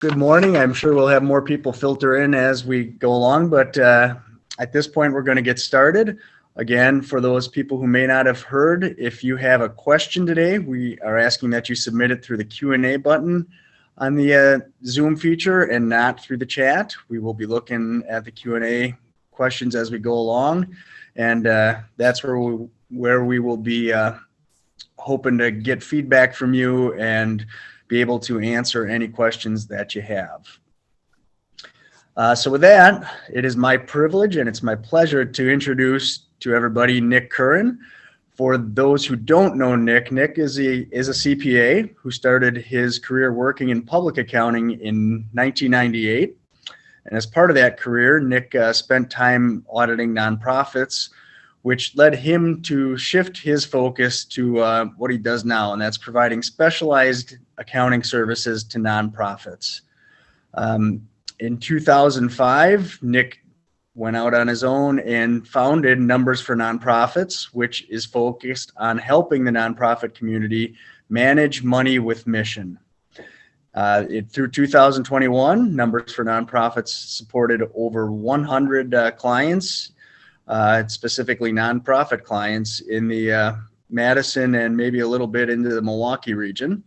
Good morning. I'm sure we'll have more people filter in as we go along, but at this point, we're going to get started. Again, for those people who may not have heard, if you have a question today, we are asking that you submit it through the Q&A button on the Zoom feature and not through the chat. We will be looking at the Q&A questions as we go along, and that's where we will be hoping to get feedback from you and be able to answer any questions that you have. So with that, it is my privilege and it's my pleasure to introduce to everybody Nick Curran. For those who don't know Nick, Nick is a CPA who started his career working in public accounting in 1998. And as part of that career, Nick spent time auditing nonprofits, which led him to shift his focus to what he does now, and that's providing specialized accounting services to nonprofits. In 2005, Nick went out on his own and founded Numbers for Nonprofits, which is focused on helping the nonprofit community manage money with mission. Through 2021, Numbers for Nonprofits supported over 100 clients, specifically nonprofit clients in the Madison and maybe a little bit into the Milwaukee region.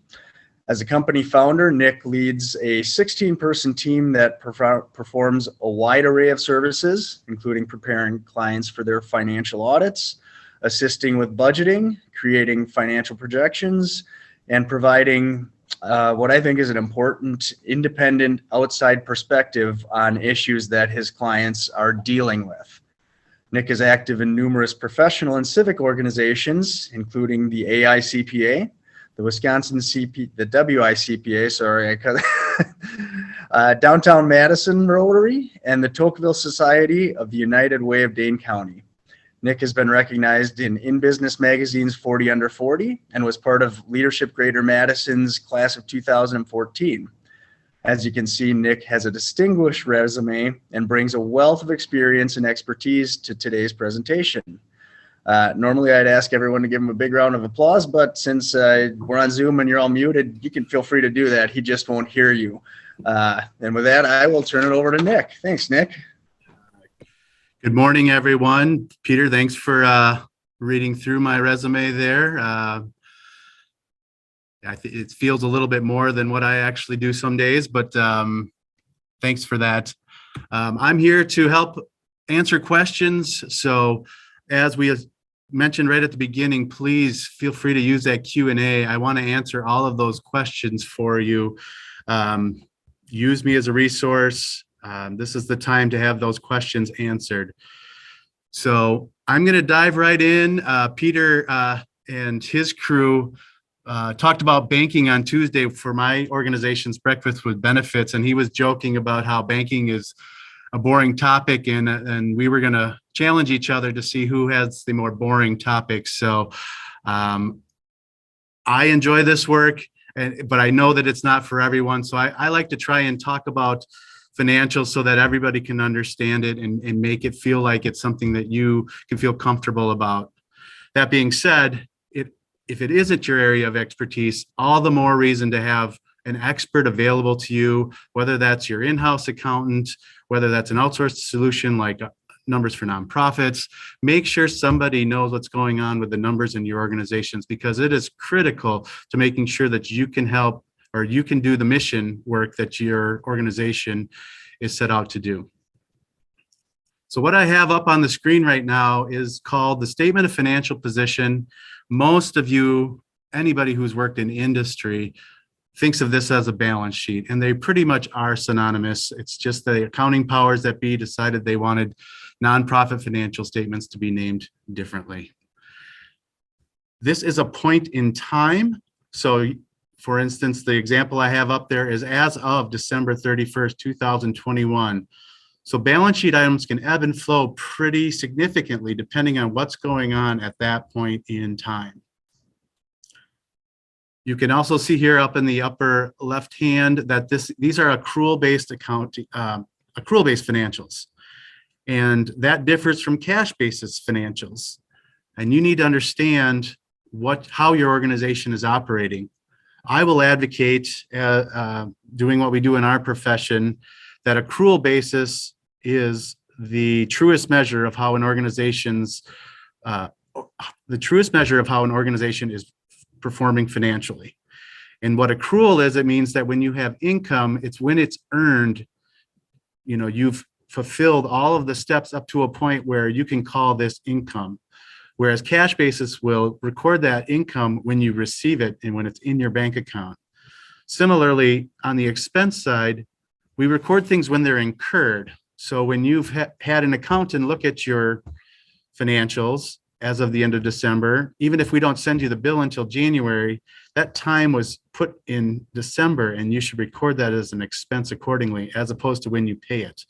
As a company founder, Nick leads a 16-person team that performs a wide array of services, including preparing clients for their financial audits, assisting with budgeting, creating financial projections, and providing what I think is an important independent outside perspective on issues that his clients are dealing with. Nick is active in numerous professional and civic organizations, including the AICPA, the Wisconsin the WICPA, sorry, Downtown Madison Rotary, and the Tocqueville Society of the United Way of Dane County. Nick has been recognized in Business Magazine's 40 Under 40 and was part of Leadership Greater Madison's class of 2014. As you can see, Nick has a distinguished resume and brings a wealth of experience and expertise to today's presentation. Normally, I'd ask everyone to give him a big round of applause, but since we're on Zoom and you're all muted, you can feel free to do that. He just won't hear you. And with that, I will turn it over to Nick. Thanks, Nick. Good morning, everyone. Peter, thanks for reading through my resume there. It feels a little bit more than what I actually do some days, but thanks for that. I'm here to help answer questions. So as we mentioned right at the beginning, please feel free to use that Q&A. I want to answer all of those questions for you. Use me as a resource. This is the time to have those questions answered. So I'm going to dive right in. Peter and his crew talked about banking on Tuesday for my organization's Breakfast with Benefits, and he was joking about how banking is a boring topic, and we were going to challenge each other to see who has the more boring topics. So I enjoy this work, but I know that it's not for everyone. So I like to try and talk about financials so that everybody can understand it and make it feel like it's something that you can feel comfortable about. That being said, if it isn't your area of expertise, all the more reason to have an expert available to you, whether that's your in-house accountant, whether that's an outsourced solution like Numbers for Nonprofits. Make sure somebody knows what's going on with the numbers in your organizations, because it is critical to making sure that you can help or you can do the mission work that your organization is set out to do. So what I have up on the screen right now is called the Statement of Financial Position. Most of you, anybody who's worked in industry, thinks of this as a balance sheet, and they pretty much are synonymous. It's just the accounting powers that be decided they wanted nonprofit financial statements to be named differently. This is a point in time. So for instance, the example I have up there is as of December 31st, 2021. So balance sheet items can ebb and flow pretty significantly depending on what's going on at that point in time. You can also see here up in the upper left hand that these are accrual-based accrual-based financials, and that differs from cash-basis financials. And you need to understand how your organization is operating. I will advocate, doing what we do in our profession, that accrual basis is the truest measure of how an organization's the truest measure of how an organization is performing financially. And what accrual is, it means that when you have income, it's when it's earned, you've fulfilled all of the steps up to a point where you can call this income. Whereas cash basis will record that income when you receive it and when it's in your bank account. Similarly, on the expense side, we record things when they're incurred. So when you've had an accountant look at your financials as of the end of December, even if we don't send you the bill until January, that time was put in December, and you should record that as an expense accordingly, as opposed to when you pay it.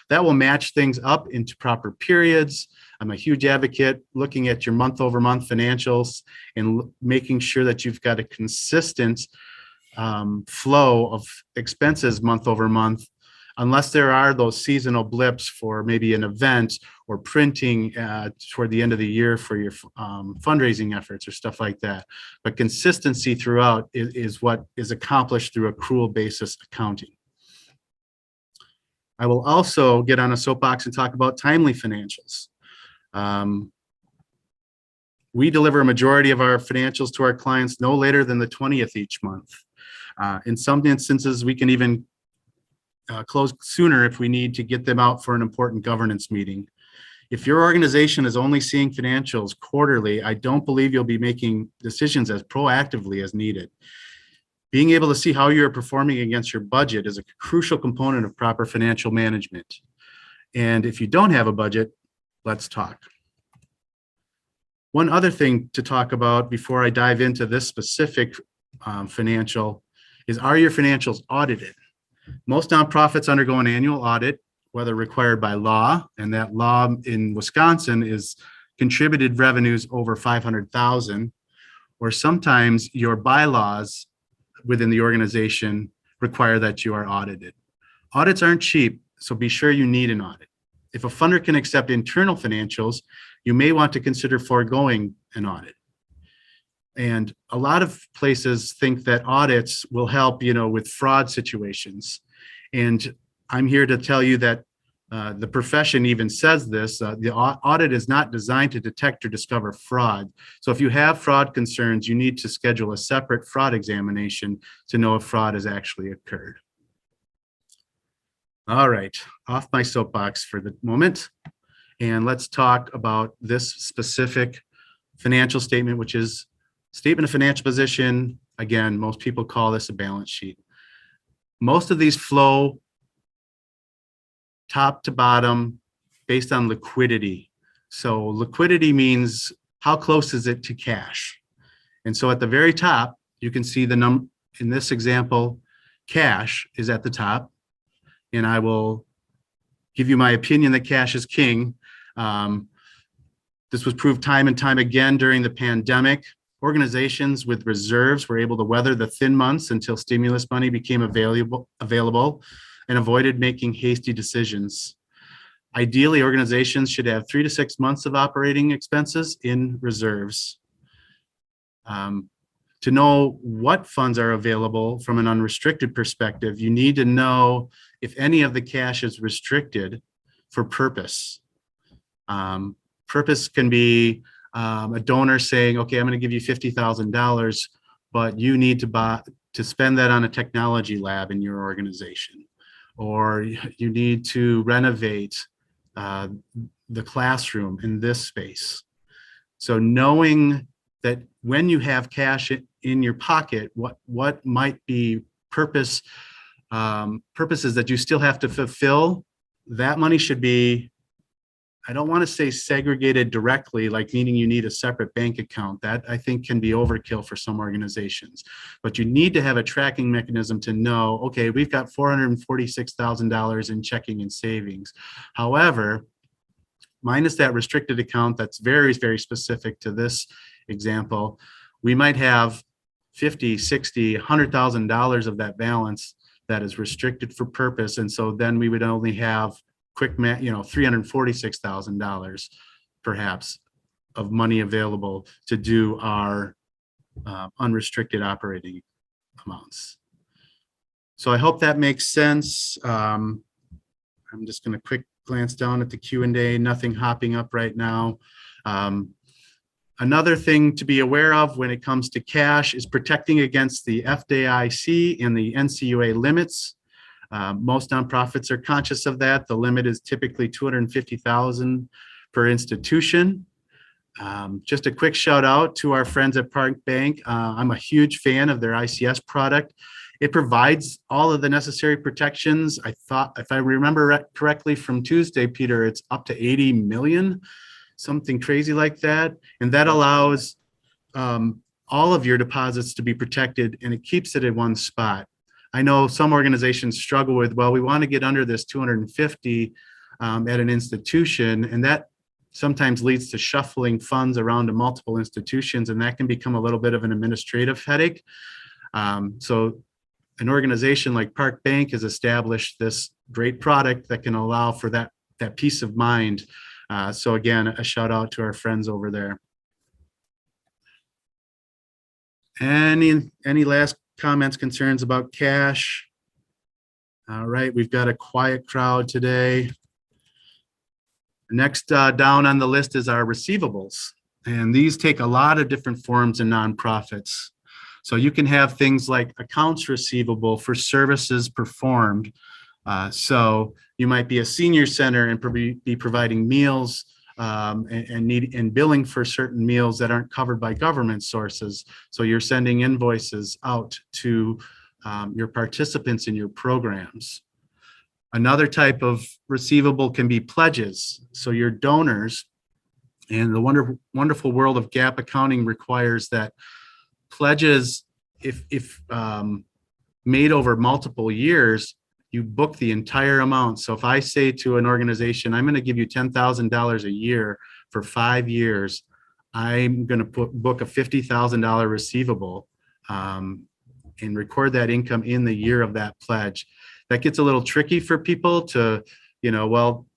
That will match things up into proper periods. I'm a huge advocate looking at your month over month financials and making sure that you've got a consistent flow of expenses month over month, unless there are those seasonal blips for maybe an event or printing toward the end of the year for your fundraising efforts or stuff like that. But consistency throughout is what is accomplished through accrual basis accounting. I will also get on a soapbox and talk about timely financials. We deliver a majority of our financials to our clients no later than the 20th each month. In some instances, we can even close sooner if we need to get them out for an important governance meeting. If your organization is only seeing financials quarterly, I don't believe you'll be making decisions as proactively as needed. Being able to see how you're performing against your budget is a crucial component of proper financial management. And if you don't have a budget, let's talk. One other thing to talk about before I dive into this specific financial is, are your financials audited? Most nonprofits undergo an annual audit, whether required by law, and that law in Wisconsin is contributed revenues over 500,000, or sometimes your bylaws within the organization require that you are audited. Audits aren't cheap, so be sure you need an audit. If a funder can accept internal financials, you may want to consider foregoing an audit. And a lot of places think that audits will help, with fraud situations. And I'm here to tell you that the profession even says this, the audit is not designed to detect or discover fraud. So if you have fraud concerns, you need to schedule a separate fraud examination to know if fraud has actually occurred. All right, off my soapbox for the moment. And let's talk about this specific financial statement, which is statement of financial position. Again, most people call this a balance sheet. Most of these flow top to bottom based on liquidity. So liquidity means how close is it to cash? And so at the very top, you can see the number. In this example, cash is at the top. And I will give you my opinion that cash is king. This was proved time and time again during the pandemic. Organizations with reserves were able to weather the thin months until stimulus money became available and avoided making hasty decisions. Ideally, organizations should have 3 to 6 months of operating expenses in reserves. To know what funds are available from an unrestricted perspective, you need to know if any of the cash is restricted for purpose. Purpose can be a donor saying, okay, I'm going to give you $50,000, but you need to spend that on a technology lab in your organization, or you need to renovate the classroom in this space. So knowing that when you have cash in your pocket, what might be purposes that you still have to fulfill, that money should be, I don't want to say segregated directly, like meaning you need a separate bank account. That I think can be overkill for some organizations. But you need to have a tracking mechanism to know, okay, we've got $446,000 in checking and savings. However, minus that restricted account that's very, very specific to this example, we might have $50, $60, $100,000 of that balance that is restricted for purpose. And so then we would only have quick math, $346,000 perhaps of money available to do our unrestricted operating amounts. So I hope that makes sense. I'm just going to quick glance down at the Q&A, nothing hopping up right now. Another thing to be aware of when it comes to cash is protecting against the FDIC and the NCUA limits. Most nonprofits are conscious of that. The limit is typically $250,000 per institution. Just a quick shout out to our friends at Park Bank. I'm a huge fan of their ICS product. It provides all of the necessary protections. I thought, if I remember correctly from Tuesday, Peter, it's up to 80 million, something crazy like that. And that allows all of your deposits to be protected, and it keeps it in one spot. I know some organizations struggle with, well, we want to get under this 250 at an institution, and that sometimes leads to shuffling funds around to multiple institutions, and that can become a little bit of an administrative headache. So an organization like Park Bank has established this great product that can allow for that peace of mind. So again, a shout out to our friends over there. Any last comments, concerns about cash? All right, we've got a quiet crowd today. Next down on the list is our receivables. And these take a lot of different forms in nonprofits. So you can have things like accounts receivable for services performed. So you might be a senior center and be providing meals and billing for certain meals that aren't covered by government sources. So you're sending invoices out to your participants in your programs. Another type of receivable can be pledges. So your donors, and the wonderful world of GAAP accounting requires that pledges, if made over multiple years, you book the entire amount. So if I say to an organization, I'm going to give you $10,000 a year for 5 years, I'm going to book a $50,000 receivable and record that income in the year of that pledge. That gets a little tricky for people to, well,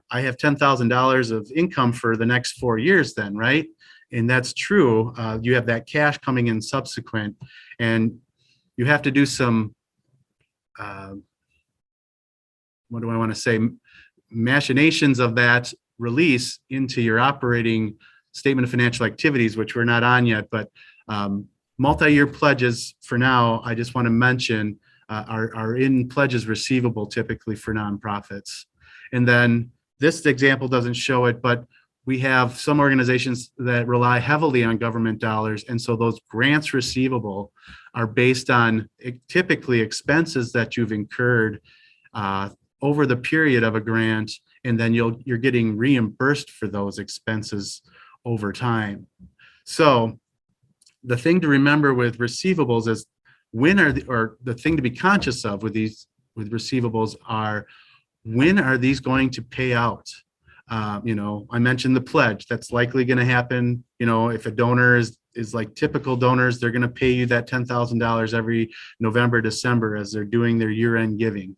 I have $10,000 of income for the next 4 years then, right? And that's true. You have that cash coming in subsequent, and you have to do some, what do I want to say, machinations of that release into your operating statement of financial activities, which we're not on yet, but multi-year pledges for now, I just want to mention, are in pledges receivable typically for nonprofits. And then this example doesn't show it, but we have some organizations that rely heavily on government dollars. And so those grants receivable are based on typically expenses that you've incurred over the period of a grant, and then you're getting reimbursed for those expenses over time. So the thing to remember with receivables is the thing to be conscious of with receivables are, when are these going to pay out? I mentioned the pledge. That's likely going to happen. If a donor is like typical donors, they're going to pay you that $10,000 every November, December as they're doing their year-end giving.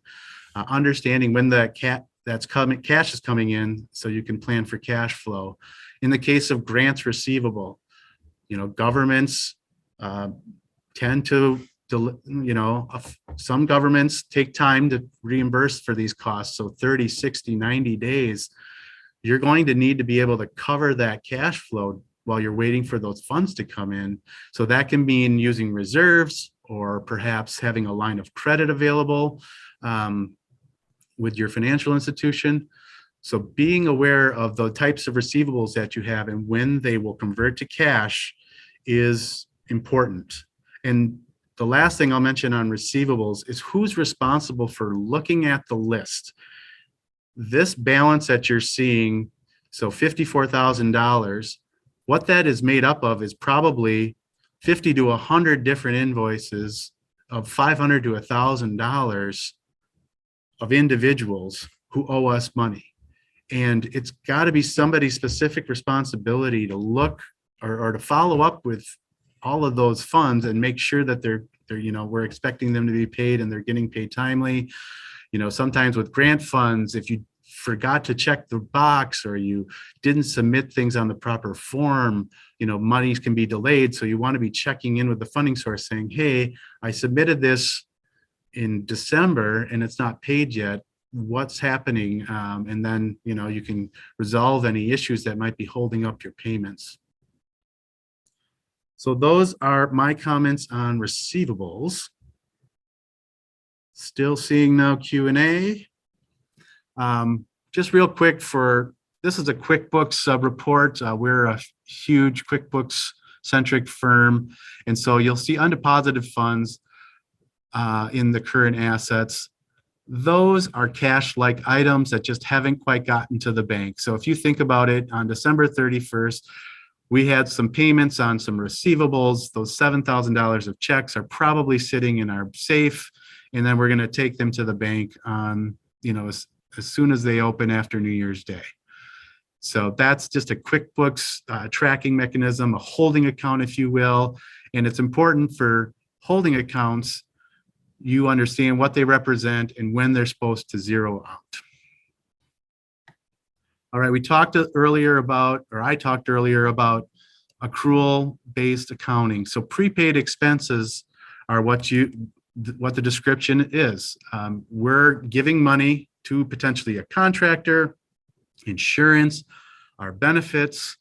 Understanding when cash is coming in, so you can plan for cash flow. In the case of grants receivable, governments tend to, some governments take time to reimburse for these costs. So 30, 60, 90 days, you're going to need to be able to cover that cash flow while you're waiting for those funds to come in. So that can mean using reserves, or perhaps having a line of credit available with your financial institution. So being aware of the types of receivables that you have and when they will convert to cash is important. And the last thing I'll mention on receivables is who's responsible for looking at the list. This balance that you're seeing, so $54,000, what that is made up of is probably 50 to 100 different invoices of $500 to $1,000 of individuals who owe us money. And it's got to be somebody's specific responsibility to look or to follow up with all of those funds and make sure that they're we're expecting them to be paid and they're getting paid timely. Sometimes with grant funds, if you forgot to check the box or you didn't submit things on the proper form, monies can be delayed. So you want to be checking in with the funding source saying, hey, I submitted this in December and it's not paid yet. What's happening? And then, you can resolve any issues that might be holding up your payments. So those are my comments on receivables. Still seeing no Q&A. Just real quick this is a QuickBooks report. We're a huge QuickBooks centric firm. And so you'll see undeposited funds in the current assets. Those are cash-like items that just haven't quite gotten to the bank. So if you think about it, on December 31st, we had some payments on some receivables. Those $7,000 of checks are probably sitting in our safe, and then we're going to take them to the bank on, as soon as they open after New Year's Day. So that's just a QuickBooks tracking mechanism, a holding account, if you will. And it's important for holding accounts, you understand what they represent and when they're supposed to zero out. All right, I talked earlier about accrual-based accounting. So prepaid expenses are what the description is. We're giving money to potentially a contractor, insurance, our benefits,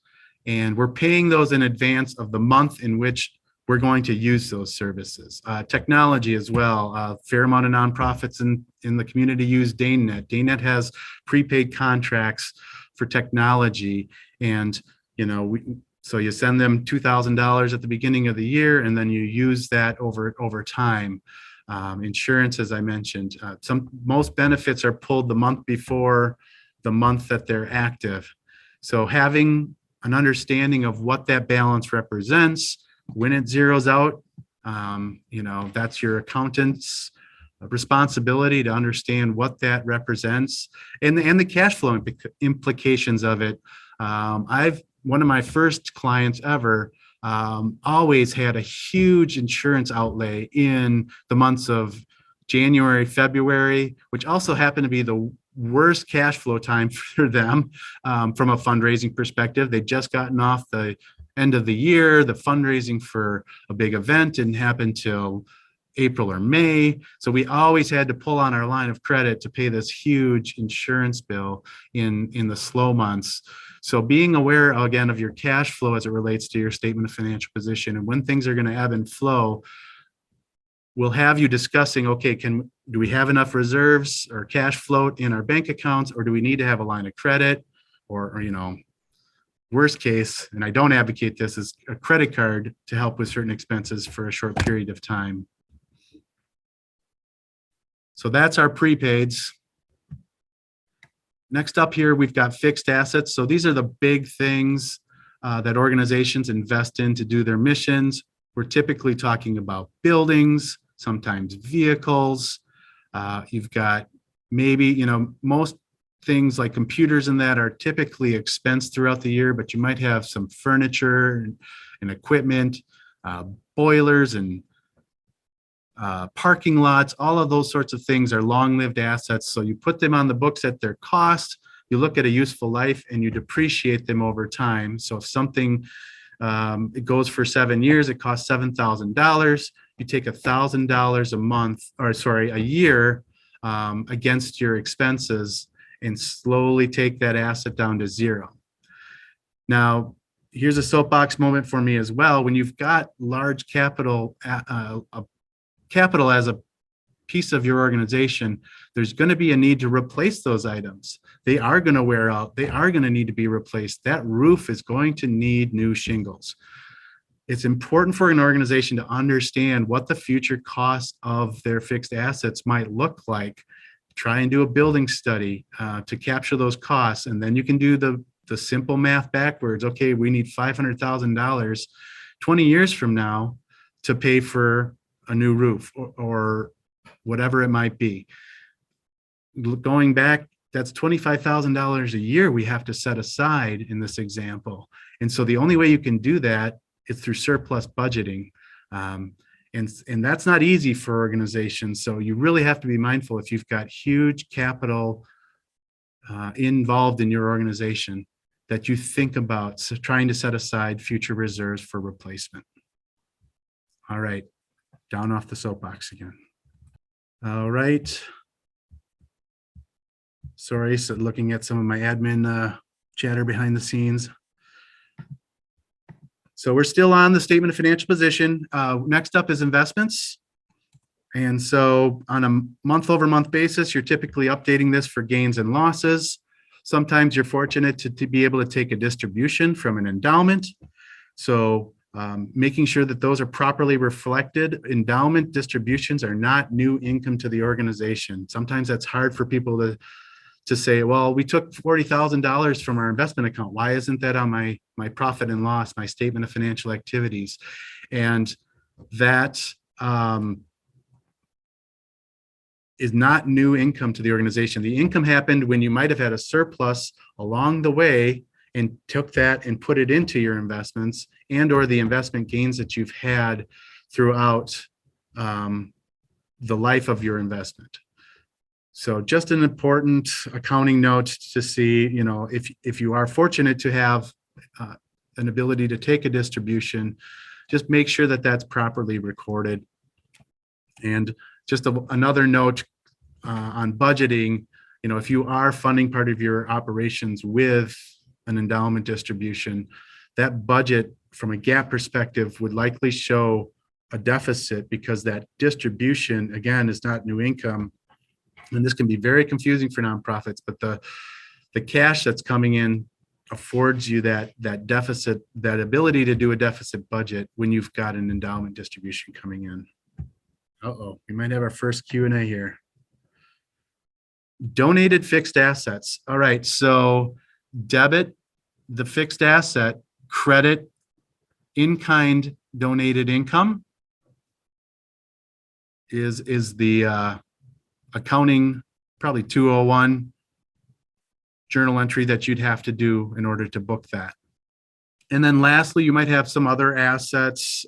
and we're paying those in advance of the month in which we're going to use those services. Technology as well. A fair amount of nonprofits in the community use DaneNet. DaneNet has prepaid contracts for technology, and so you send them $2,000 at the beginning of the year, and then you use that over time. Insurance, as I mentioned, most benefits are pulled the month before the month that they're active. So having an understanding of what that balance represents, when it zeroes out, that's your accountant's responsibility to understand what that represents and the cash flow implications of it. One of my first clients ever always had a huge insurance outlay in the months of January, February, which also happened to be the worst cash flow time for them from a fundraising perspective. They'd just gotten off the end of the year. The fundraising for a big event didn't happen till April or May. So we always had to pull on our line of credit to pay this huge insurance bill in the slow months. So being aware, again, of your cash flow as it relates to your statement of financial position and when things are going to ebb and flow, we'll have you discussing, okay, do we have enough reserves or cash float in our bank accounts, or do we need to have a line of credit, or worst case, and I don't advocate this, is a credit card to help with certain expenses for a short period of time. So that's our prepaids. Next up here, we've got fixed assets. So these are the big things that organizations invest in to do their missions. We're typically talking about buildings, sometimes vehicles. You've got maybe, most things like computers and that are typically expensed throughout the year, but you might have some furniture and equipment, boilers and parking lots. All of those sorts of things are long-lived assets. So you put them on the books at their cost, you look at a useful life, and you depreciate them over time. So if something it goes for 7 years, it costs $7,000. You take $1,000 a year against your expenses and slowly take that asset down to zero. Now, here's a soapbox moment for me as well. When you've got large capital as a piece of your organization, there's going to be a need to replace those items. They are going to wear out. They are going to need to be replaced. That roof is going to need new shingles. It's important for an organization to understand what the future cost of their fixed assets might look like. Try and do a building study to capture those costs, and then you can do the simple math backwards. Okay, we need $500,000 20 years from now to pay for a new roof or whatever it might be. Going back, that's $25,000 a year we have to set aside in this example. And so the only way you can do that is through surplus budgeting. And that's not easy for organizations. So you really have to be mindful if you've got huge capital involved in your organization that you think about trying to set aside future reserves for replacement? All right, down off the soapbox again. All right. Sorry, so looking at some of my admin chatter behind the scenes. So we're still on the statement of financial position. Next up is investments. And so on a month-over-month basis, you're typically updating this for gains and losses. Sometimes you're fortunate to be able to take a distribution from an endowment. So making sure that those are properly reflected. Endowment distributions are not new income to the organization. Sometimes that's hard for people to say, well, we took $40,000 from our investment account. Why isn't that on my profit and loss, my statement of financial activities? And that is not new income to the organization. The income happened when you might have had a surplus along the way and took that and put it into your investments, and or the investment gains that you've had throughout the life of your investment. So just an important accounting note to see, if you are fortunate to have an ability to take a distribution, just make sure that that's properly recorded. And just another note on budgeting, if you are funding part of your operations with an endowment distribution, that budget from a GAAP perspective would likely show a deficit because that distribution, again, is not new income. And this can be very confusing for nonprofits, but the cash that's coming in affords you that deficit, that ability to do a deficit budget when you've got an endowment distribution coming in. Uh-oh, we might have our first Q&A here. Donated fixed assets. All right, so debit the fixed asset, credit in-kind donated income is the accounting, probably 201 journal entry that you'd have to do in order to book that. And then lastly, you might have some other assets,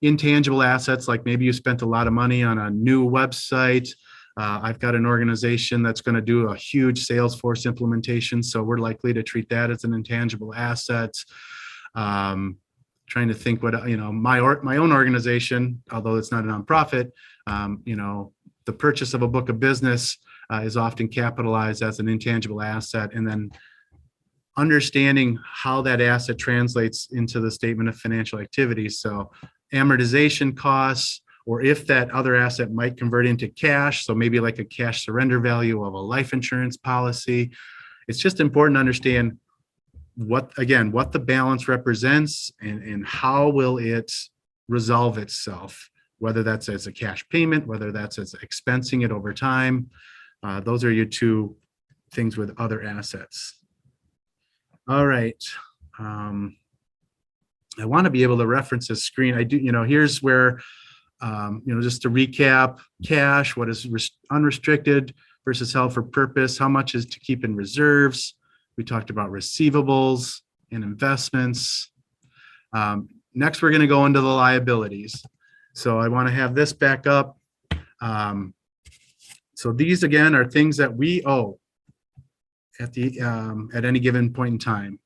intangible assets, like maybe you spent a lot of money on a new website. I've got an organization that's going to do a huge Salesforce implementation, so we're likely to treat that as an intangible asset. Trying to think what, my own organization, although it's not a nonprofit, the purchase of a book of business is often capitalized as an intangible asset, and then understanding how that asset translates into the statement of financial activities. So amortization costs, or if that other asset might convert into cash, so maybe like a cash surrender value of a life insurance policy. It's just important to understand what the balance represents and how will it resolve itself, whether that's as a cash payment, whether that's as expensing it over time. Those are your two things with other assets. All right. I want to be able to reference this screen. I do, here's where, just to recap, cash, what is unrestricted versus held for purpose, how much is to keep in reserves. We talked about receivables and investments. Next, we're going to go into the liabilities. So I want to have this back up. So these, again, are things that we owe at any given point in time.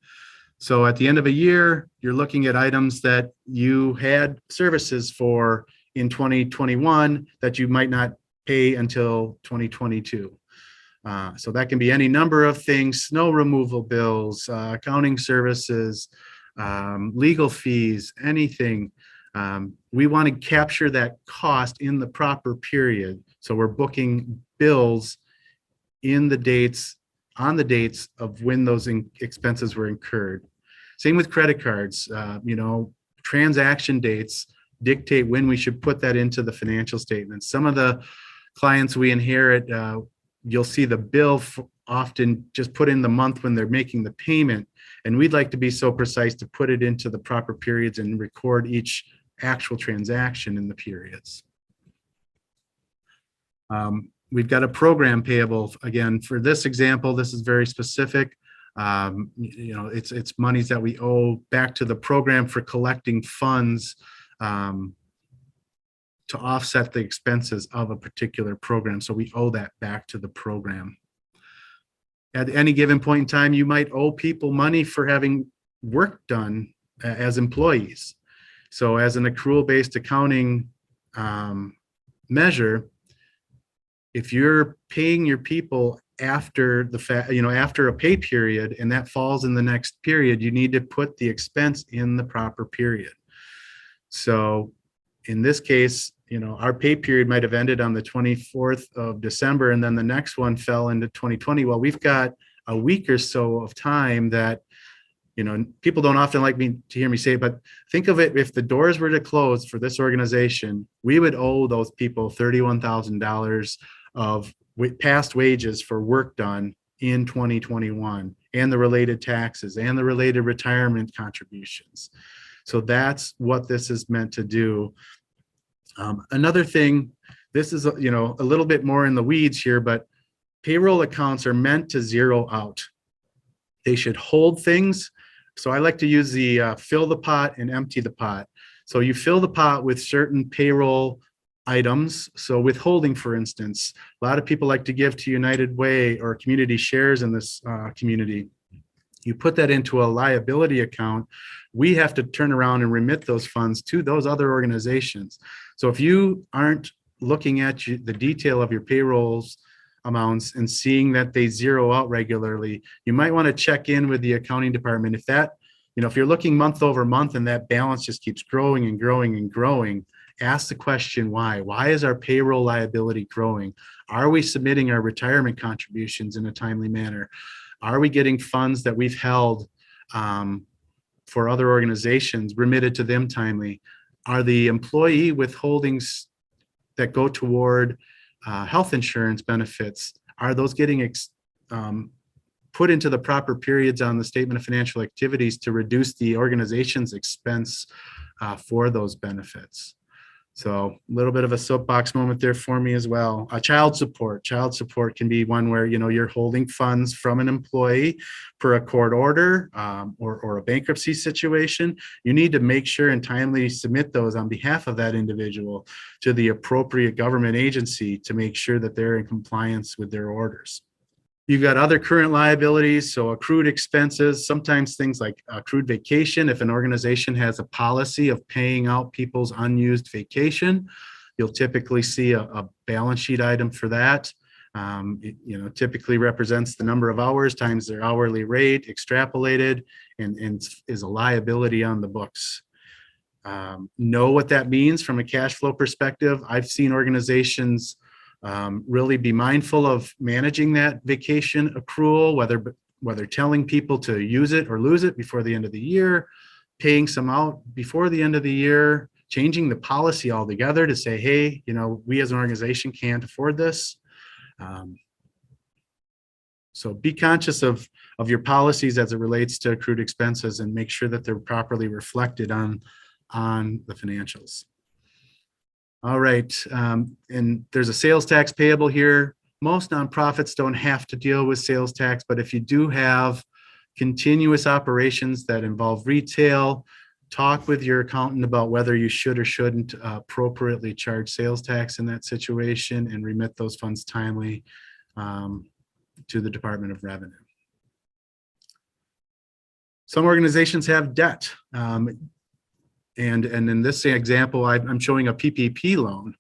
So at the end of a year, you're looking at items that you had services for in 2021 that you might not pay until 2022. So that can be any number of things: snow removal bills, accounting services, legal fees, anything. We want to capture that cost in the proper period. So we're booking bills on the dates of when those expenses were incurred. Same with credit cards. Transaction dates dictate when we should put that into the financial statements. Some of the clients we inherit, you'll see the bill often just put in the month when they're making the payment. And we'd like to be so precise to put it into the proper periods and record each actual transaction in the periods. We've got a program payable. Again, for this example, this is very specific. It's monies that we owe back to the program for collecting funds to offset the expenses of a particular program. So we owe that back to the program. at any given point in time, you might owe people money for having work done as employees. So as an accrual-based accounting measure, if you're paying your people after the fact, after a pay period, and that falls in the next period, you need to put the expense in the proper period. So in this case, our pay period might have ended on the 24th of December, and then the next one fell into 2020. Well, we've got a week or so of time that, people don't often like me to hear me say it, but think of it, if the doors were to close for this organization, we would owe those people $31,000 of past wages for work done in 2021, and the related taxes and the related retirement contributions. So that's what this is meant to do. Another thing, this is a little bit more in the weeds here, but payroll accounts are meant to zero out. They should hold things. So I like to use the fill the pot and empty the pot. So you fill the pot with certain payroll items. So withholding, for instance, a lot of people like to give to United Way or community shares in this community. You put that into a liability account. We have to turn around and remit those funds to those other organizations. So if you aren't looking at the detail of your payrolls amounts and seeing that they zero out regularly, you might want to check in with the accounting department. If that, if you're looking month over month and that balance just keeps growing and growing and growing, ask the question, why? Why is our payroll liability growing? Are we submitting our retirement contributions in a timely manner? Are we getting funds that we've held for other organizations remitted to them timely? Are the employee withholdings that go toward health insurance benefits, are those getting put into the proper periods on the statement of financial activities to reduce the organization's expense for those benefits? So a little bit of a soapbox moment there for me as well. Child support can be one where, you're holding funds from an employee per a court order or a bankruptcy situation. You need to make sure and timely submit those on behalf of that individual to the appropriate government agency to make sure that they're in compliance with their orders. You've got other current liabilities, so accrued expenses, sometimes things like accrued vacation. If an organization has a policy of paying out people's unused vacation, you'll typically see a balance sheet item for that. It typically represents the number of hours times their hourly rate extrapolated and is a liability on the books. Know what that means from a cash flow perspective. I've seen organizations really be mindful of managing that vacation accrual, whether telling people to use it or lose it before the end of the year, paying some out before the end of the year, changing the policy altogether to say, hey, we as an organization can't afford this. So be conscious of your policies as it relates to accrued expenses and make sure that they're properly reflected on the financials. All right, and there's a sales tax payable here. Most nonprofits don't have to deal with sales tax, but if you do have continuous operations that involve retail, talk with your accountant about whether you should or shouldn't appropriately charge sales tax in that situation and remit those funds timely to the Department of Revenue. Some organizations have debt. And in this example, I'm showing a PPP loan,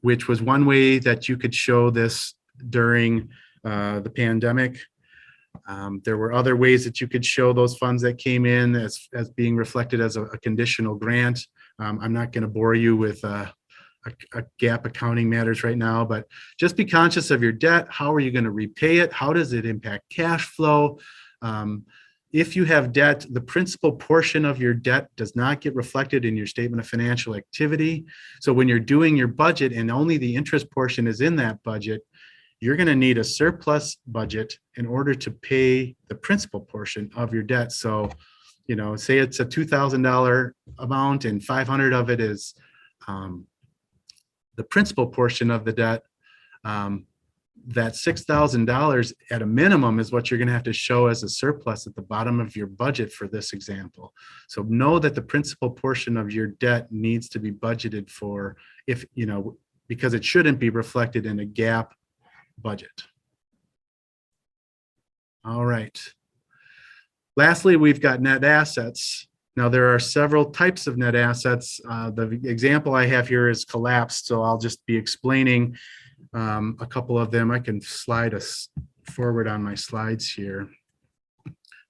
which was one way that you could show this during the pandemic. There were other ways that you could show those funds that came in as being reflected as a conditional grant. I'm not going to bore you with a GAAP accounting matters right now, but just be conscious of your debt. How are you going to repay it? How does it impact cash flow? If you have debt, the principal portion of your debt does not get reflected in your statement of financial activity. So when you're doing your budget and only the interest portion is in that budget, you're going to need a surplus budget in order to pay the principal portion of your debt. So, say it's a $2,000 amount and 500 of it is the principal portion of the debt. That $6,000 at a minimum is what you're going to have to show as a surplus at the bottom of your budget for this example. So know that the principal portion of your debt needs to be budgeted for because it shouldn't be reflected in a GAAP budget. All right. Lastly, we've got net assets. Now, there are several types of net assets. The example I have here is collapsed, so I'll just be explaining a couple of them. I can slide us forward on my slides here.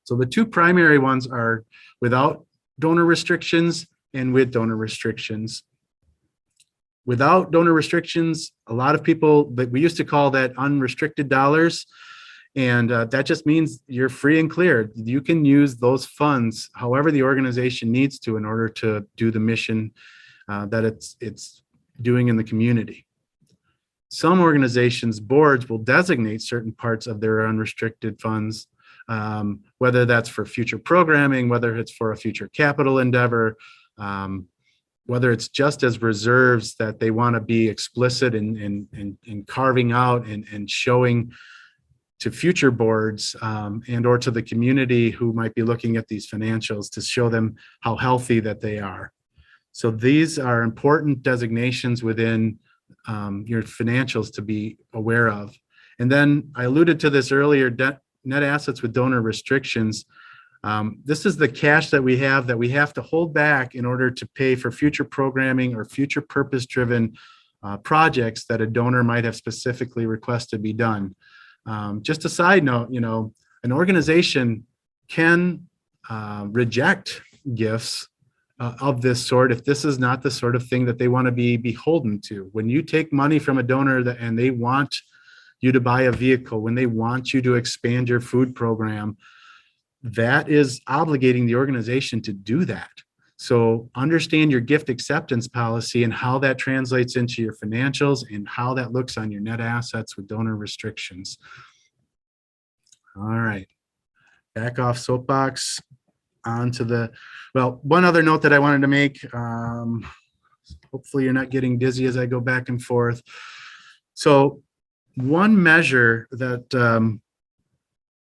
So the two primary ones are without donor restrictions and with donor restrictions. Without donor restrictions, a lot of people, that we used to call that unrestricted dollars. And that just means you're free and clear. You can use those funds however the organization needs to in order to do the mission that it's doing in the community. Some organizations' boards will designate certain parts of their unrestricted funds, whether that's for future programming, whether it's for a future capital endeavor, whether it's just as reserves that they want to be explicit in carving out and showing to future boards and or to the community who might be looking at these financials to show them how healthy that they are. So these are important designations within your financials to be aware of. And then I alluded to this earlier, net assets with donor restrictions. This is the cash that we have to hold back in order to pay for future programming or future purpose-driven projects that a donor might have specifically requested be done. Just a side note, an organization can reject gifts of this sort if this is not the sort of thing that they want to be beholden to. When you take money from a donor and they want you to buy a vehicle, when they want you to expand your food program, that is obligating the organization to do that. So understand your gift acceptance policy and how that translates into your financials and how that looks on your net assets with donor restrictions. All right, back off soapbox onto one other note that I wanted to make. Hopefully you're not getting dizzy as I go back and forth. So one measure that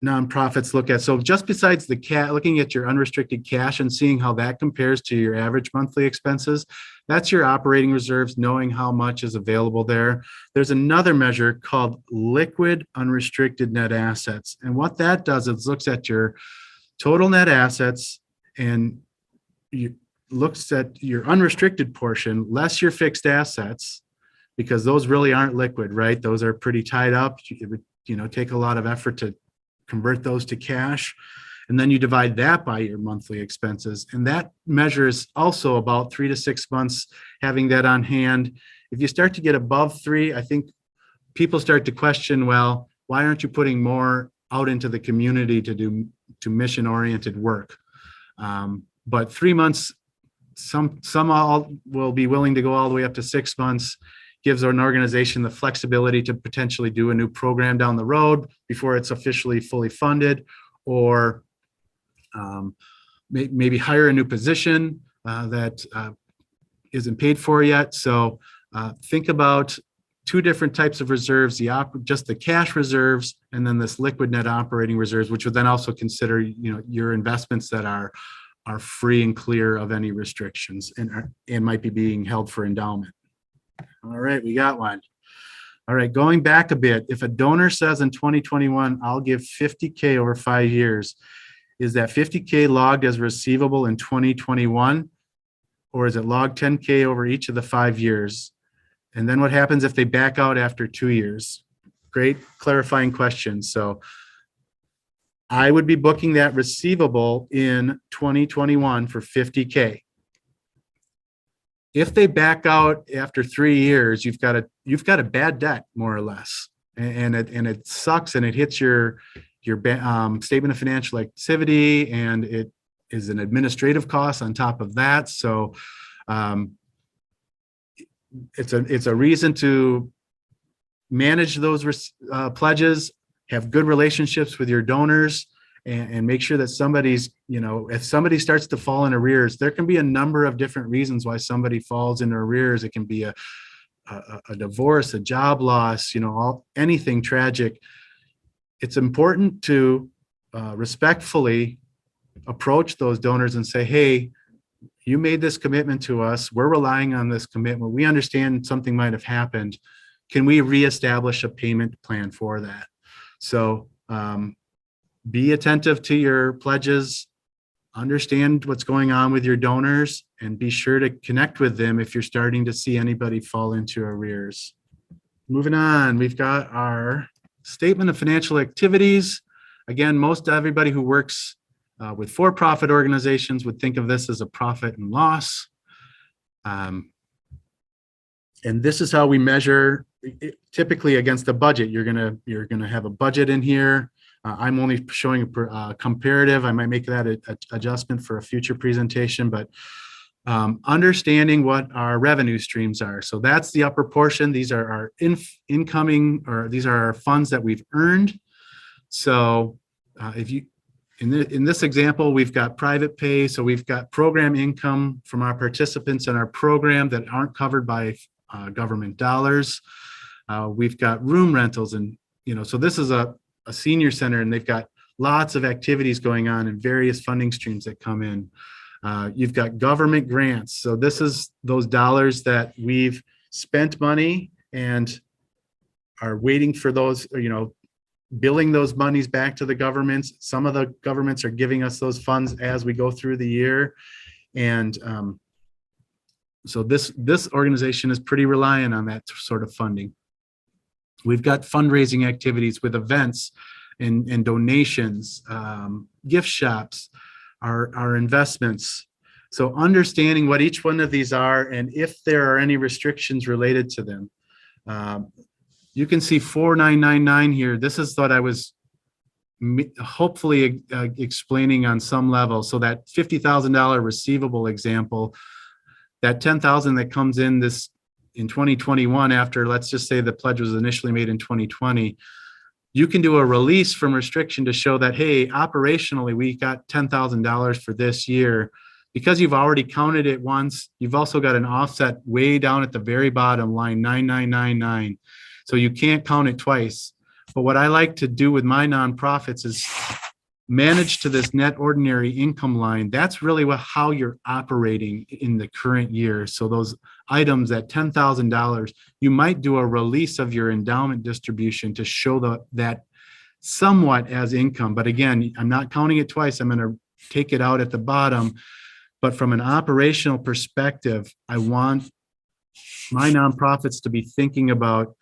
nonprofits look at. So just besides looking at your unrestricted cash and seeing how that compares to your average monthly expenses, that's your operating reserves, knowing how much is available there. There's another measure called liquid unrestricted net assets. And what that does is looks at your total net assets and looks at your unrestricted portion, less your fixed assets, because those really aren't liquid, right? Those are pretty tied up. It would, take a lot of effort to convert those to cash, and then you divide that by your monthly expenses. And that measure is also about 3 to 6 months having that on hand. If you start to get above 3, I think people start to question, well, why aren't you putting more out into the community to mission-oriented work? But 3 months, some all will be willing to go all the way up to 6 months. Gives an organization the flexibility to potentially do a new program down the road before it's officially fully funded, or maybe hire a new position that isn't paid for yet. So think about two different types of reserves, just the cash reserves, and then this liquid net operating reserves, which would then also consider your investments that are free and clear of any restrictions and might be being held for endowment. All right, we got one. All right, going back a bit, if a donor says in 2021, I'll give 50K over 5 years, is that 50K logged as receivable in 2021? Or is it logged 10K over each of the 5 years? And then what happens if they back out after 2 years? Great clarifying question. So I would be booking that receivable in 2021 for 50K. If they back out after 3 years, you've got a bad debt, more or less, and it sucks, and it hits your statement of financial activity, and it is an administrative cost on top of that. So it's a reason to manage those pledges, have good relationships with your donors, and make sure that somebody's, if somebody starts to fall in arrears, there can be a number of different reasons why somebody falls in arrears. It can be a divorce, a job loss, anything tragic. It's important to respectfully approach those donors and say, hey, you made this commitment to us. We're relying on this commitment. We understand something might have happened. Can we reestablish a payment plan for that? So be attentive to your pledges, understand what's going on with your donors, and be sure to connect with them if you're starting to see anybody fall into arrears. Moving on, we've got our statement of financial activities. Again, most everybody who works with for-profit organizations would think of this as a profit and loss. And this is how we measure, typically against the budget. You're gonna have a budget in here. I'm only showing a comparative. I might make that a adjustment for a future presentation, but understanding what our revenue streams are. So that's the upper portion. These are our incoming, or these are our funds that we've earned. So if you, in this example, we've got private pay. So we've got program income from our participants in our program that aren't covered by government dollars. We've got room rentals, and so this is a senior center, and they've got lots of activities going on and various funding streams that come in. You've got government grants. So this is those dollars that we've spent money and are waiting for those, billing those monies back to the governments. Some of the governments are giving us those funds as we go through the year. And so this organization is pretty reliant on that sort of funding. We've got fundraising activities with events and donations, gift shops, our investments. So understanding what each one of these are and if there are any restrictions related to them. You can see 4999 here. This is what I was hopefully explaining on some level. So that $50,000 receivable example, that 10,000 that comes in in 2021 after, let's just say the pledge was initially made in 2020, you can do a release from restriction to show that, hey, operationally, we got $10,000 for this year. Because you've already counted it once, you've also got an offset way down at the very bottom, line 9999. So you can't count it twice. But what I like to do with my nonprofits is manage to this net ordinary income line. That's really how you're operating in the current year. So those items at $10,000, you might do a release of your endowment distribution to show that somewhat as income. But again, I'm not counting it twice. I'm going to take it out at the bottom. But from an operational perspective, I want my nonprofits to be thinking about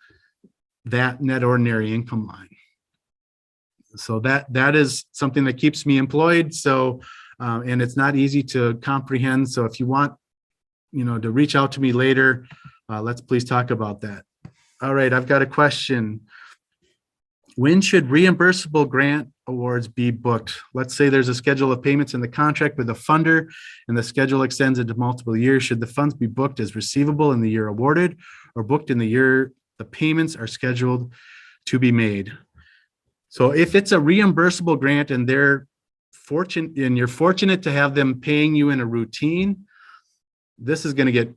that net ordinary income line. So that is something that keeps me employed. So, and it's not easy to comprehend. So if you want, to reach out to me later, let's please talk about that. All right, I've got a question. When should reimbursable grant awards be booked? Let's say there's a schedule of payments in the contract with a funder and the schedule extends into multiple years. Should the funds be booked as receivable in the year awarded or booked in the year the payments are scheduled to be made? So if it's a reimbursable grant and you're fortunate to have them paying you in a routine, this is going to get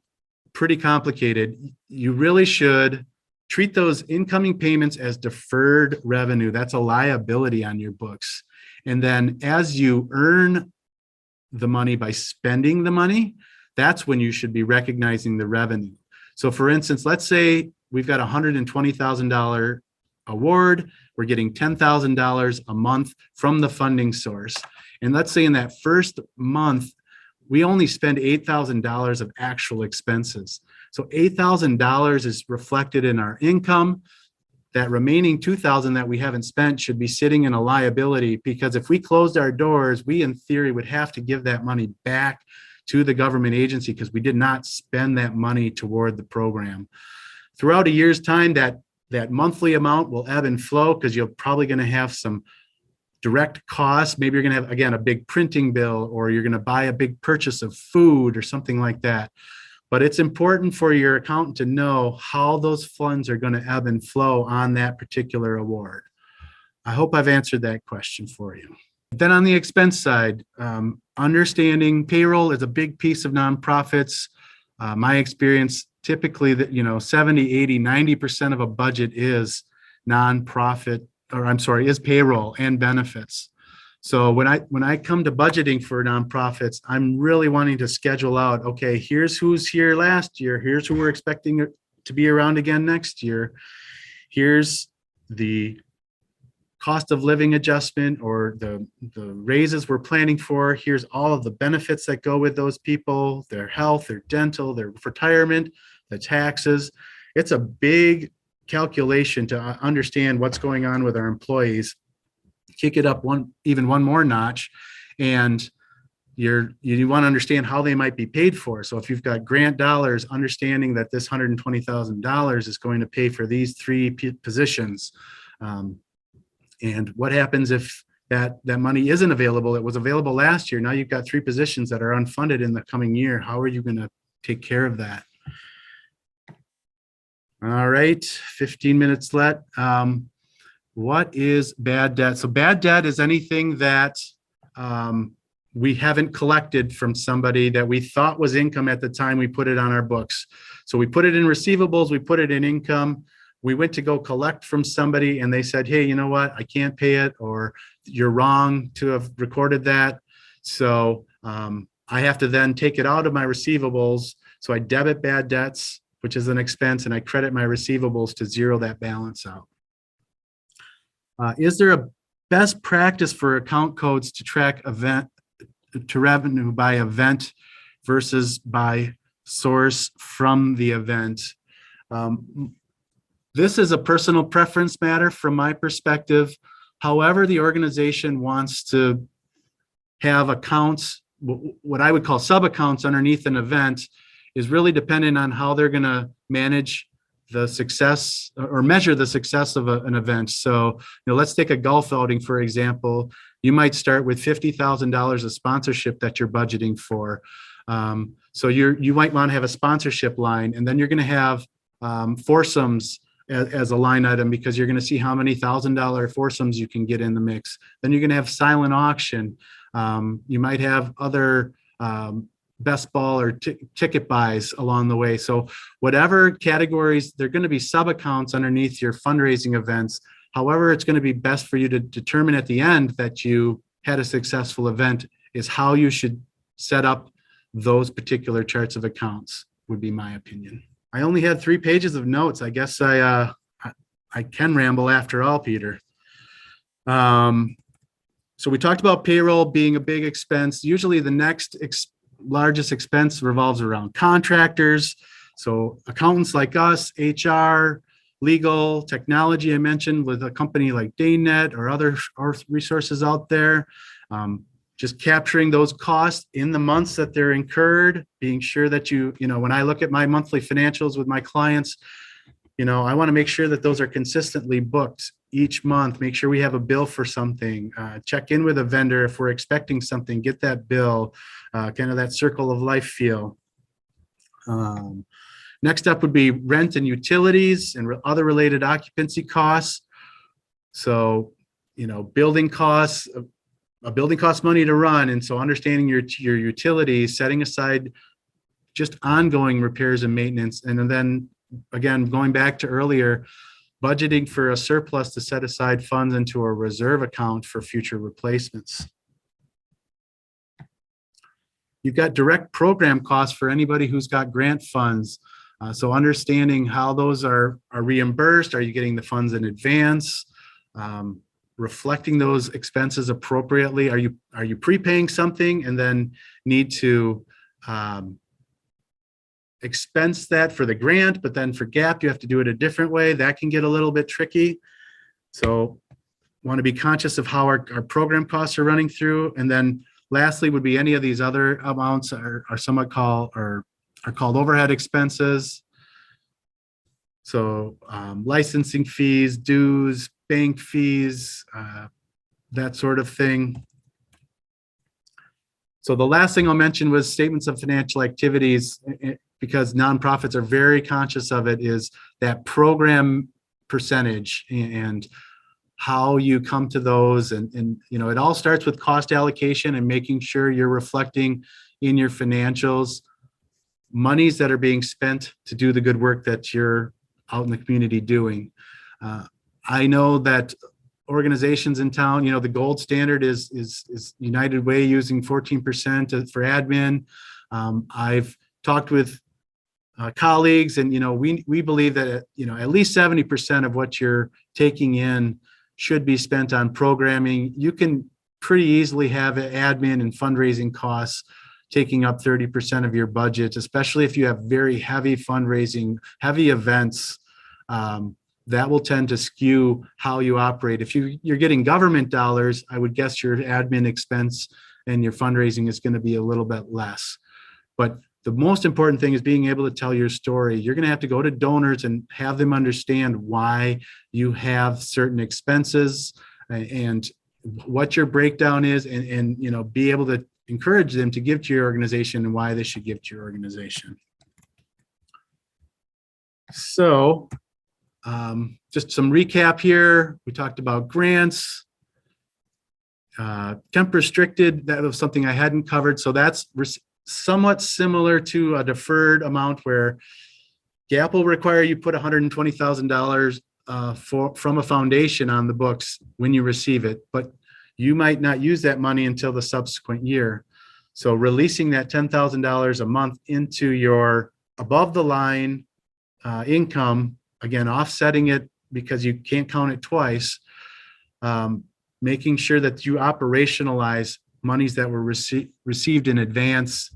pretty complicated. You really should treat those incoming payments as deferred revenue. That's a liability on your books. And then as you earn the money by spending the money, that's when you should be recognizing the revenue. So for instance, let's say we've got a $120,000 award. We're getting $10,000 a month from the funding source. And let's say in that first month, we only spend $8,000 of actual expenses. So $8,000 is reflected in our income. That remaining $2,000 that we haven't spent should be sitting in a liability, because if we closed our doors, we in theory would have to give that money back to the government agency because we did not spend that money toward the program. Throughout a year's time, that monthly amount will ebb and flow because you're probably going to have some direct costs. Maybe you're going to have, again, a big printing bill, or you're going to buy a big purchase of food or something like that. But it's important for your accountant to know how those funds are going to ebb and flow on that particular award. I hope I've answered that question for you. Then on the expense side, understanding payroll is a big piece of nonprofits. My experience, typically that 70, 80, 90% of a budget is is payroll and benefits. So when I come to budgeting for nonprofits, I'm really wanting to schedule out, okay, here's who's here last year. Here's who we're expecting to be around again next year. Here's the cost of living adjustment or the raises we're planning for. Here's all of the benefits that go with those people, their health, their dental, their retirement, the taxes. It's a big calculation to understand what's going on with our employees. Kick it up even one more notch, and you want to understand how they might be paid for. So if you've got grant dollars, understanding that this $120,000 is going to pay for these three positions. And what happens if that money isn't available? It was available last year. Now you've got three positions that are unfunded in the coming year. How are you going to take care of that? All right, 15 minutes left. What is bad debt? So bad debt is anything that we haven't collected from somebody that we thought was income at the time we put it on our books. So we put it in receivables, we put it in income. We went to go collect from somebody and they said, hey, you know what? I can't pay it, or you're wrong to have recorded that. So I have to then take it out of my receivables. So I debit bad debts, which is an expense, and I credit my receivables to zero that balance out. Is there a best practice for account codes to track revenue by event versus by source from the event? This is a personal preference matter from my perspective. However, the organization wants to have accounts, what I would call sub-accounts underneath an event, is really dependent on how they're going to manage the success or measure the success of an event. So, let's take a golf outing, for example. You might start with $50,000 of sponsorship that you're budgeting for. So you might want to have a sponsorship line, and then you're going to have foursomes as a line item, because you're going to see how many $1,000 foursomes you can get in the mix. Then you're going to have silent auction. You might have other best ball or ticket buys along the way. So whatever categories, they're going to be sub accounts underneath your fundraising events. However, it's going to be best for you to determine at the end that you had a successful event is how you should set up those particular charts of accounts, would be my opinion. I only had 3 pages of notes. I guess I can ramble after all, Peter. So we talked about payroll being a big expense. Usually the next largest expense revolves around contractors. So accountants like us, HR, legal, technology, I mentioned with a company like DayNet or other resources out there. Just capturing those costs in the months that they're incurred, being sure that when I look at my monthly financials with my clients, I want to make sure that those are consistently booked each month. Make sure we have a bill for something. Check in with a vendor if we're expecting something, get that bill, kind of that circle of life feel. Next up would be rent and utilities and other related occupancy costs. So, building costs, a building costs money to run. And so understanding your utilities, setting aside just ongoing repairs and maintenance. And then again, going back to earlier, budgeting for a surplus to set aside funds into a reserve account for future replacements. You've got direct program costs for anybody who's got grant funds. So understanding how those are reimbursed. Are you getting the funds in advance? Reflecting those expenses appropriately. Are you prepaying something and then need to expense that for the grant, but then for GAAP you have to do it a different way? That can get a little bit tricky. So want to be conscious of how our program costs are running through. And then lastly would be any of these other amounts are somewhat called overhead expenses. So licensing fees, dues, bank fees, that sort of thing. So the last thing I'll mention was statements of financial activities, because nonprofits are very conscious of it, is that program percentage and how you come to those. And it all starts with cost allocation and making sure you're reflecting in your financials monies that are being spent to do the good work that you're out in the community doing. I know that organizations in town, the gold standard is United Way using 14% for admin. I've talked with colleagues, and we believe that at least 70% of what you're taking in should be spent on programming. You can pretty easily have admin and fundraising costs taking up 30% of your budget, especially if you have very heavy fundraising, heavy events. That will tend to skew how you operate. If you're getting government dollars, I would guess your admin expense and your fundraising is going to be a little bit less. But the most important thing is being able to tell your story. You're going to have to go to donors and have them understand why you have certain expenses and what your breakdown is, and be able to encourage them to give to your organization and why they should give to your organization. So just some recap here. We talked about grants, temp restricted. That was something I hadn't covered. So that's somewhat similar to a deferred amount where GAAP will require you put $120,000 from a foundation on the books when you receive it, but you might not use that money until the subsequent year. So releasing that $10,000 a month into your above the line income, again, offsetting it because you can't count it twice, making sure that you operationalize monies that were received in advance.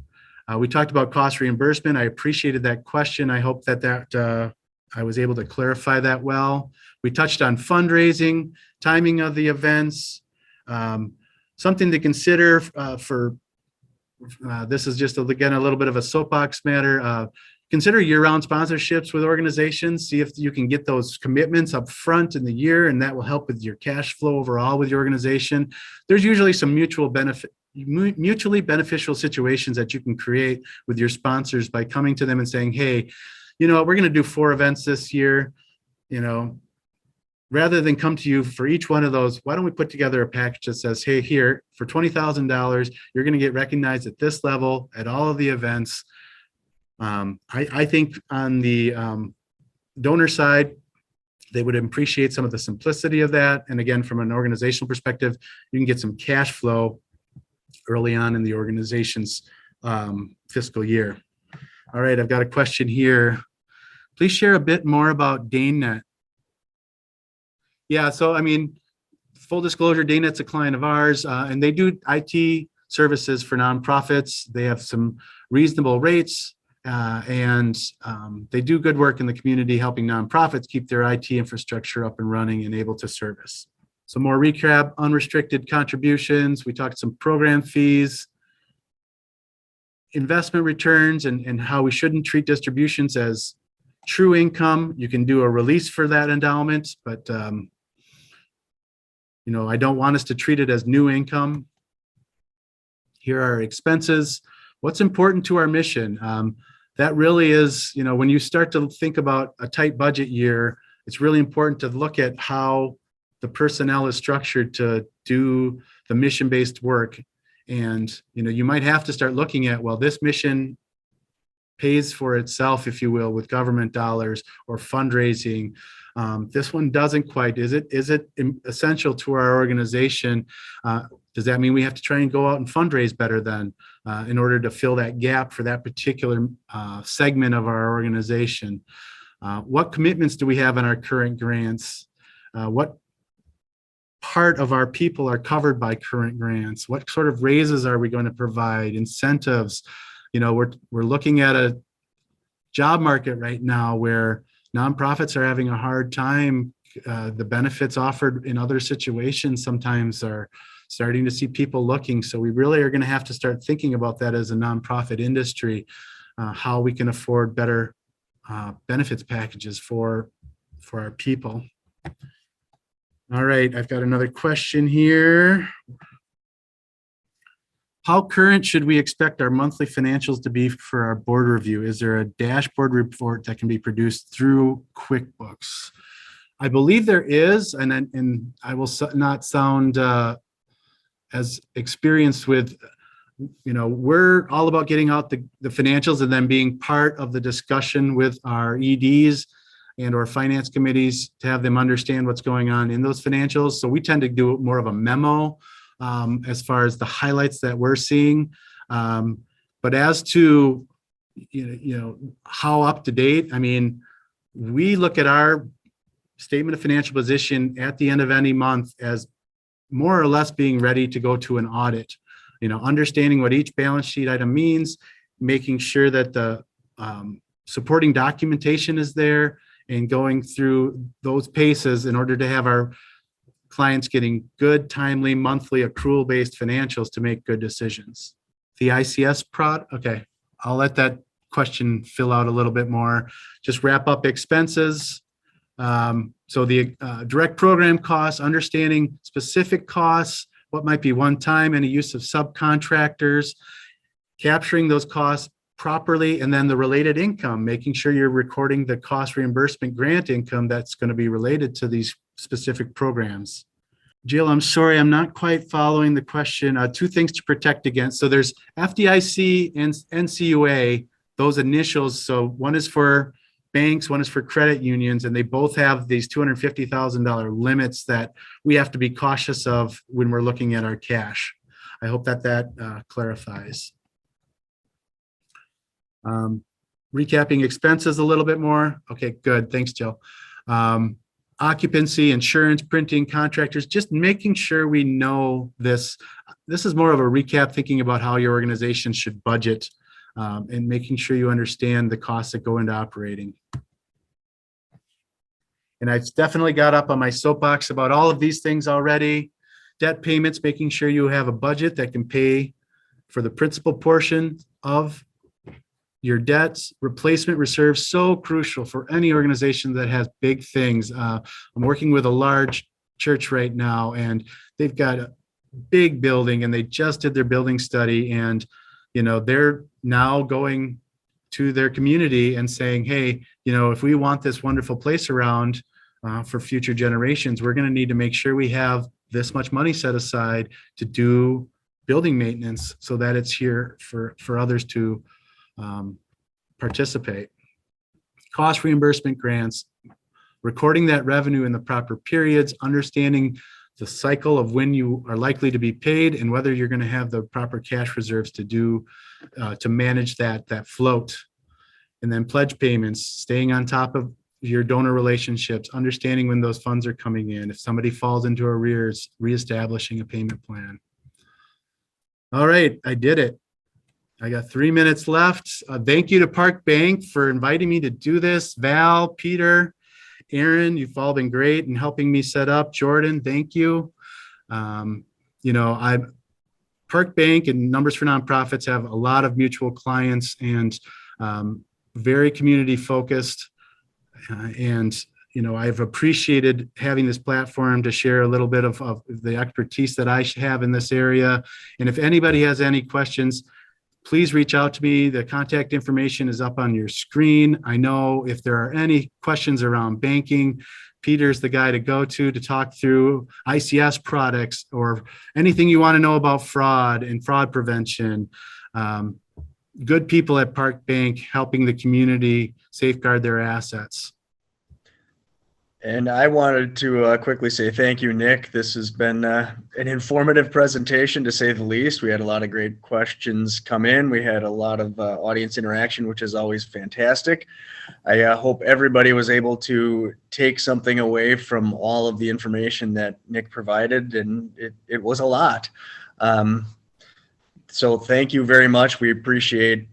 We talked about cost reimbursement. I appreciated that question. I hope that I was able to clarify that well. We touched on fundraising, timing of the events, something to consider for this is just, again, a little bit of a soapbox matter. Consider year-round sponsorships with organizations. See if you can get those commitments up front in the year, and that will help with your cash flow overall with your organization. There's usually some mutually beneficial situations that you can create with your sponsors by coming to them and saying, hey, we're going to do 4 events this year. Rather than come to you for each one of those, why don't we put together a package that says, hey, here, for $20,000, you're going to get recognized at this level at all of the events. I think on the donor side, they would appreciate some of the simplicity of that. And again, from an organizational perspective, you can get some cash flow early on in the organization's fiscal year. All right, I've got a question here. Please share a bit more about DaneNet. Yeah, so full disclosure, DaneNet's a client of ours, and they do IT services for nonprofits. They have some reasonable rates, and they do good work in the community, helping nonprofits keep their IT infrastructure up and running and able to service. Some more recap: unrestricted contributions. We talked some program fees, investment returns, and how we shouldn't treat distributions as true income. You can do a release for that endowment, but I don't want us to treat it as new income. Here are our expenses. What's important to our mission? That really is, when you start to think about a tight budget year, it's really important to look at how the personnel is structured to do the mission-based work. And, you might have to start looking at, well, this mission pays for itself, if you will, with government dollars or fundraising. This one doesn't quite. Is it essential to our organization? Does that mean we have to try and go out and fundraise better then in order to fill that gap for that particular segment of our organization? What commitments do we have in our current grants? What part of our people are covered by current grants? What sort of raises are we going to provide? Incentives? We're looking at a job market right now where nonprofits are having a hard time. The benefits offered in other situations sometimes are starting to see people looking. So we really are going to have to start thinking about that as a nonprofit industry, how we can afford better benefits packages for our people. All right, I've got another question here. How current should we expect our monthly financials to be for our board review? Is there a dashboard report that can be produced through QuickBooks? I believe there is, and I will not sound as experienced with, we're all about getting out the financials and then being part of the discussion with our EDs and or finance committees to have them understand what's going on in those financials. So we tend to do more of a memo as far as the highlights that we're seeing. But as to, how up to date, we look at our statement of financial position at the end of any month as more or less being ready to go to an audit. Understanding what each balance sheet item means, making sure that the supporting documentation is there, and going through those paces in order to have our clients getting good, timely, monthly accrual-based financials to make good decisions. The ICS okay, I'll let that question fill out a little bit more. Just wrap up expenses. So the direct program costs, understanding specific costs, what might be one time, any use of subcontractors, capturing those costs properly, and then the related income, making sure you're recording the cost reimbursement grant income that's going to be related to these specific programs. Jill, I'm sorry, I'm not quite following the question. Two things to protect against. So there's FDIC and NCUA, those initials. So one is for banks, one is for credit unions, and they both have these $250,000 limits that we have to be cautious of when we're looking at our cash. I hope that clarifies. Recapping expenses a little bit more. Okay, good. Thanks, Jill. Occupancy, insurance, printing, contractors, just making sure we know this. This is more of a recap, thinking about how your organization should budget, and making sure you understand the costs that go into operating. And I've definitely got up on my soapbox about all of these things already. Debt payments, making sure you have a budget that can pay for the principal portion of your debts. Replacement reserves, so crucial for any organization that has big things. I'm working with a large church right now, and they've got a big building, and they just did their building study, and they're now going to their community and saying, hey, if we want this wonderful place around for future generations, we're going to need to make sure we have this much money set aside to do building maintenance so that it's here for others to participate. Cost reimbursement grants, recording that revenue in the proper periods, understanding the cycle of when you are likely to be paid and whether you're going to have the proper cash reserves to manage that float. And then pledge payments, staying on top of your donor relationships, understanding when those funds are coming in. If somebody falls into arrears, reestablishing a payment plan. All right, I did it. I got 3 minutes left. Thank you to Park Bank for inviting me to do this. Val, Peter, Aaron, you've all been great in helping me set up. Jordan, thank you. Park Bank and Numbers for Nonprofits have a lot of mutual clients and very community focused. I've appreciated having this platform to share a little bit of the expertise that I have in this area. And if anybody has any questions, please reach out to me. The contact information is up on your screen. I know if there are any questions around banking, Peter's the guy to go to talk through ICS products or anything you want to know about fraud and fraud prevention. Good people at Park Bank helping the community safeguard their assets. And I wanted to quickly say thank you, Nick. This has been an informative presentation, to say the least. We had a lot of great questions come in. We had a lot of audience interaction, which is always fantastic. I hope everybody was able to take something away from all of the information that Nick provided, and it was a lot. So thank you very much. We appreciate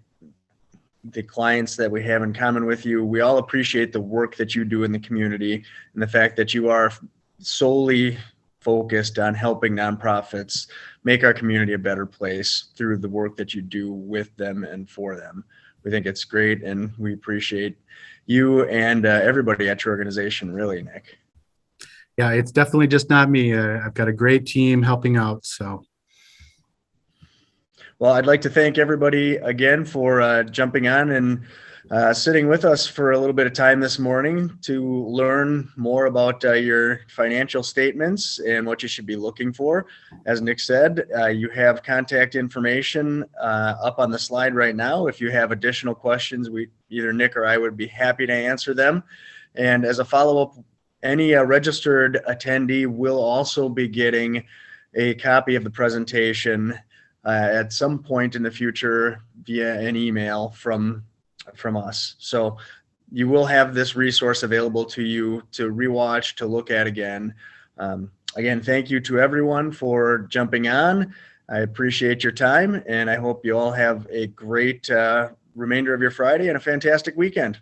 the clients that we have in common with you. We all appreciate the work that you do in the community and the fact that you are solely focused on helping nonprofits make our community a better place through the work that you do with them and for them. We think it's great, and we appreciate you and everybody at your organization, really, Nick. Yeah, it's definitely just not me. I've got a great team helping out, so. Well, I'd like to thank everybody again for jumping on and sitting with us for a little bit of time this morning to learn more about your financial statements and what you should be looking for. As Nick said, you have contact information up on the slide right now. If you have additional questions, either Nick or I would be happy to answer them. And as a follow-up, any registered attendee will also be getting a copy of the presentation at some point in the future via an email from us. So you will have this resource available to you to rewatch, to look at again. Again, thank you to everyone for jumping on. I appreciate your time, and I hope you all have a great remainder of your Friday and a fantastic weekend.